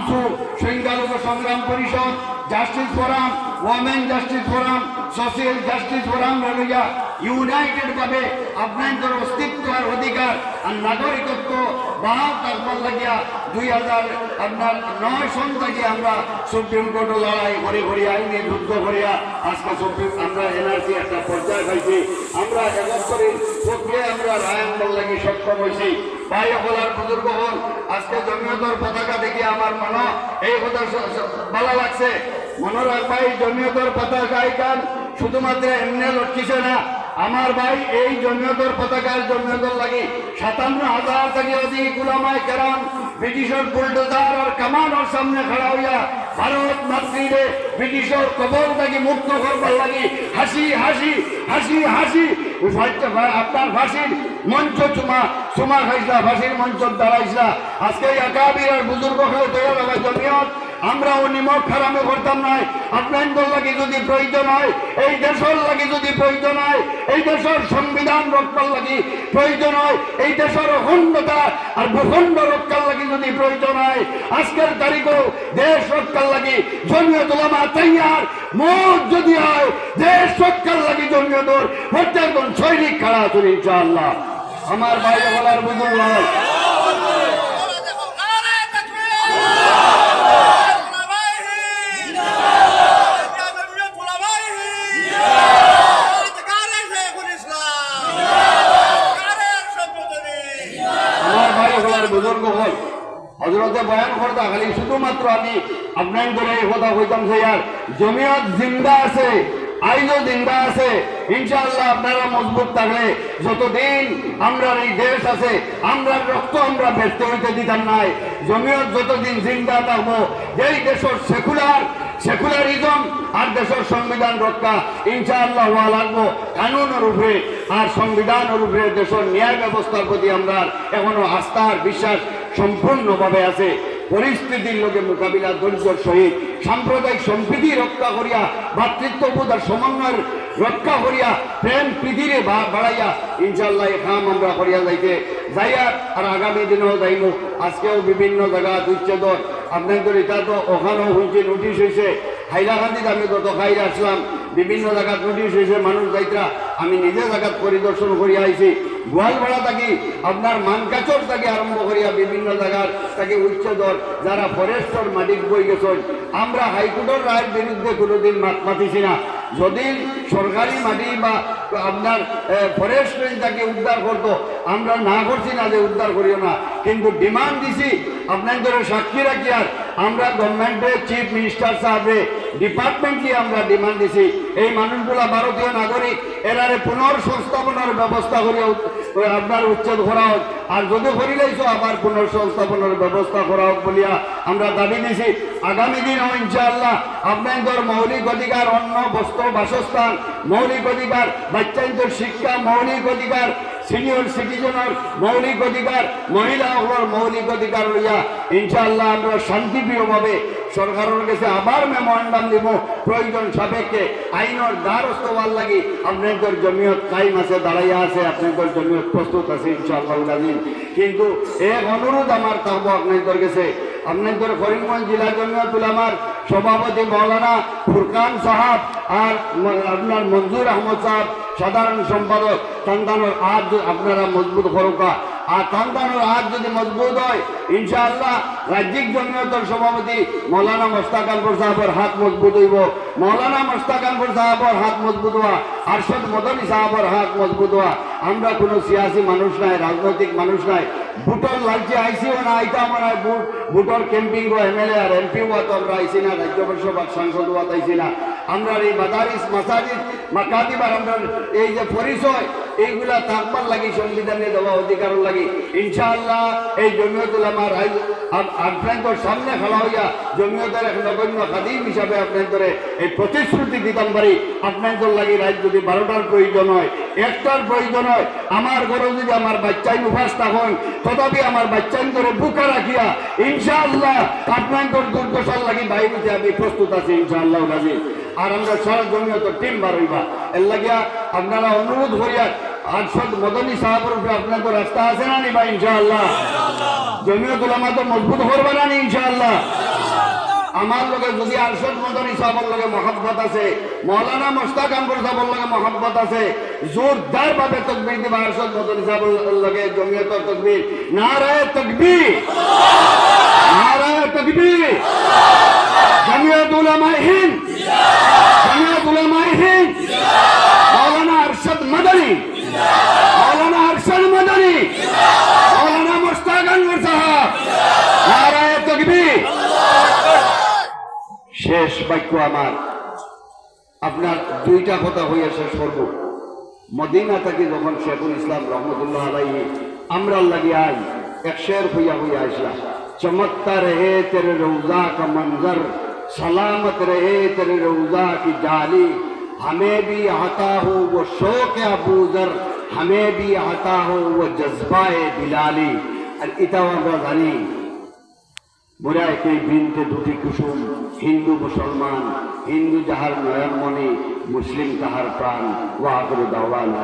আমসু, সংখ্যালঘু সংগ্রাম পরিষদ, justice forum, women justice forum, social justice forum রইয়া ইউনাইটেড ভাবে আপনাদের অস্তিত্ব আর অধিকার আর নাগরিকত্ব বাহাল থাকবার লাগিয়া 2009 সন থেকে আমরা সুপ্রিম কোর্টে লড়াই করি আইনি যুদ্ধ করিয়া আজকে সুপ্রিম আমরা এনআরসি একটা পর্যায়ে পাইছি। আমরা 71 প্রক্রিয়া আমরা রায় আনবার লাগি সক্ষম হয়েছি। ভাই হলার বুজুর্গ হল, আজকে জমিয়তর পতাকা দেখে আমার মনে এই কথা ভালো লাগছে। মনে রাখবাই জমিয়তর পতাকা এখান শুধুমাত্র এমনি লটকিছে না। আমার ভাই এই জমিয়তর পতাকার জমিয়তর লাগি 57,000 থেকে অধিক উলামায়ে কেরাম ব্রিটিশের বুলডোজার আর কামানোর সামনে খাড়া হইয়া ভারত মাতৃরে ব্রিটিশের কবল থেকে মুক্ত করবার লাগি হাসি হাসি হাসি হাসি আপনার ফাঁসির মঞ্চ চুমা খাইসা, ফাঁসির মঞ্চ দাঁড়াইসা। আজকে আকাবির আর বুজুর্গ হয়ে তৈরি হবে জমিয়ত। আমরা ও নিমক খারামে করতাম নাই। আপনাদের লাগি যদি প্রয়োজন হয়, এই দেশের লাগি যদি প্রয়োজন হয়, এই দেশের সংবিধান রক্ষার লাগি প্রয়োজন হয়, এই দেশের অখণ্ডতা আর ভূখণ্ড রক্ষার লাগি যদি প্রয়োজন হয়, আজকের তারিখেও দেশ রক্ষার লাগি জমিয়ত উলামা তাইয়ার। মত যদি হয় দেশ রক্ষার লাগি জমিয়তর প্রত্যেকজন সৈনিক খাড়া আছেন ইনশাআল্লাহ। আমার বাইরে বলার বুজুর্গ হয় বুজুর্গ হল হজরতে বয়ান করতা খালি শুধুমাত্র আমি আপনাদের এই কথা কইতাম যে আর জমিয়ত জিন্দা আছে, আইনও জিন্দা আছে। ইনশাআল্লাহ আপনারা মজবুত থাকলে যতদিন আমরা এই দেশ আছে আমরা রক্ত আমরা ব্যস্ত হইতে দিতাম নাই। জমিয়ত যতদিন জিন্দা থাকবো, যেই দেশের সেকুলারিজম আর দেশের সংবিধান রক্ষা ইনশাআল্লাহ হওয়া লাগবো কানুনের উপরে আর সংবিধানের উপরে। দেশের ন্যায় ব্যবস্থার প্রতি আমরা এখনো আস্থা আর বিশ্বাস সম্পূর্ণভাবে আছে। পরিস্থিতির লোকে মোকাবিলা ধৈর্যের সহিত সাম্প্রদায়িক সম্প্রীতি রক্ষা করিয়া, ভ্রাতৃত্ববোধ আর সমন্বয়ের রক্ষা করিয়া, প্রেম প্রীতিরে বাড়াইয়া ইনশাআল্লাহ এই কাম আমরা করিয়া যাইতে যাইয়া আর আগামী দিনেও যাইব। আজকেও বিভিন্ন জায়গা উচ্ছেদর আপনাদের এটা তো ওখানেও হয়েছে, নোটিশ হয়েছে। হাইলাকান্দিতে আমি গত খাইলে আসলাম, বিভিন্ন জায়গায় নোটিশ হয়েছে মানুষ যাইতরা। আমি নিজে জায়গা পরিদর্শন করিয়া আইছি। গোয়ালপাড়া থাকি আপনার মানকাচর থেকে আরম্ভ করিয়া বিভিন্ন জায়গার তাকে উচ্ছেদর যারা ফরেস্টর মাটিক বই গেছেন। আমরা হাইকোর্টের রায়ের বিরুদ্ধে কোনোদিন মাতিছি না। যদি সরকারি মাটি বা আপনার ফরেস্ট রেঞ্জ তাকে উদ্ধার করতো, আমরা না করছি না যে উদ্ধার করিও না, কিন্তু ডিমান্ড দিছি আপনাদের সাক্ষী রাখি। আর আমরা গভর্নমেন্টের চিফ মিনিস্টার সাহেবে ডিপার্টমেন্টলি আমরা ডিমান্ড দিছি এই মানুষগুলা ভারতীয় নাগরিক, এরারে পুনর্সংস্থাপনের ব্যবস্থা করিয়া আপনার উচ্ছেদ করা হোক। আর যদি করিলেইছো আবার পুনর্সংস্থাপনের ব্যবস্থা করা হোক বলিয়া আমরা দাবি দিছি। আগামী দিনও ইনশাআল্লাহ আপনাদের মৌলিক অধিকার, অন্ন, বস্ত্র, বাসস্থান, মৌলিক অধিকার, বাচ্চাদের শিক্ষা, মৌলিক অধিকার, সিনিয়র সিটিজেনের মৌলিক অধিকার, মহিলাগুলোর মৌলিক অধিকার লইয়া ইনশাআল্লাহ আমরা শান্তিপ্রিয়ভাবে সরকারের কাছে আবার মেমোরেন্ডাম দিব। প্রয়োজন সাপেক্ষে আইনের দ্বারস্থ হওয়ার লাগি আপনাদের জমিয়ত কায়েম আছে, দাঁড়াইয়া আছে, আপনাদের জমিয়ত প্রস্তুত আছে ইনশাআল্লাহ। কিন্তু এক অনুরোধ আমার থাকবো আপনাদের কাছে, আপনাদের করিমগঞ্জ জেলা জমিয়ত উলামার সভাপতি মৌলানা ফুরকান সাহাব আর আপনার মঞ্জুর আহমদ সাহেব সাধারণ সম্পাদক, সন্তানের হাত আপনারা মজবুত করুকা। আর সন্তানের হাত যদি মজবুত হয় ইনশাআল্লাহ রাজ্যিক জমিয়তের সভাপতি মৌলানা মোস্তাক আনপুর সাহেবের হাত মজবুত হইব। মৌলানা মোস্তাক আনপুর সাহেবের হাত মজবুত হওয়া, আরশদ মদনী সাহেবের হাত মজবুত হওয়া। আমরা কোনো সিয়াসি মানুষ নাই, রাজনৈতিক মানুষ নাই। ভোটর লালচে আইসিও না, আইতা আমার ভোটর ক্যাম্পিং ও এমএলএ আর এমপি হওয়া তো আমরা আইসি না, রাজ্যসভার সাংসদ হওয়া আইসি না। আমরা এই মাদারিস মাসাজিদ মাকাতিবার আমরা এই যে পরিচয় এইগুলা থাকবার লাগি সংবিধানে দেওয়া অধিকার লাগি ইনশাআল্লাহ এই জমিয়ত উলামার আপনাদের সামনে খেলা হইয়া জমিয়তের এক নগণ্য খাদিম হিসাবে আপনাদের এই প্রতিশ্রুতি দিতাম পারি। আপনাদের লাগি রাত যদি 12টার প্রয়োজন হয়, 1টার প্রয়োজন হয়, আমার ঘরে যদি আমার বাচ্চাই মুফাস থাকুন, তথাপি আমার বাচ্চাই ধরে বুকে রাখিয়া ইনশাআল্লাহ আপনাদের দুর্দশার লাগি বাইরে আমি প্রস্তুত আছি ইনশাআল্লাহ রাজি। আর আমরা সারা জমিয়ত টিম বার হইবা এর লাগিয়া আপনারা অনুরোধ করিয়া আরশদ মদনী সাহেবের উপরে আপনাদের রাস্তা আছে না নিবা ইনশাআল্লাহ। জমিয়ত উলামা তো মজবুত করবে না ইনশাআল্লাহ। আমার লগে যদি আরশদ মদনী সাহেবের লগে মহব্বত আছে, মৌলানা মুশতাক আনবর সাহেবের লগে মহব্বত আছে, জোরদার ভাবে তাকবীর দিবা আরশদ মদনী সাহেবের লগে জমিয়তের তাকবীর, নারায়ে তাকবীর, নারায়ে তাকবীর। জমিয়ত উলামায়ে হিন্দ, জমিয়ত উলামায়ে হিন্দ, মৌলানা আরশদ মদনী, মৌলানা আরশদ মদনী, মৌলানা মুশতাক আনবর সাহেব, নারায়ে তাকবীর। শেষ বাক্য আমার, আপনার দুইটা কথা হইয়া শেষ করব। মদিনা থেকে যখন শেখুল ইসলাম রহমতুল্লাহ আলাইহি আমরা লাগি আজ এক শের হইয়া হইয়া আসলা, চমকতা রহে তেরে রোজা কা मंजर, सलामत रहे तेरे रोजा की जाली, हमें भी आता हो वो शौक अबूजर, हमें भी आता हो वो जज्बाए बिलाली। আর এটাও আমরা জানি বুড়ায় কে বিনতে দুটি কুসুম, হিন্দু মুসলমান, হিন্দু যাহার নয়নমণি, মুসলিম তাহার প্রাণ। ওয়া আখিরু দাওয়ানা।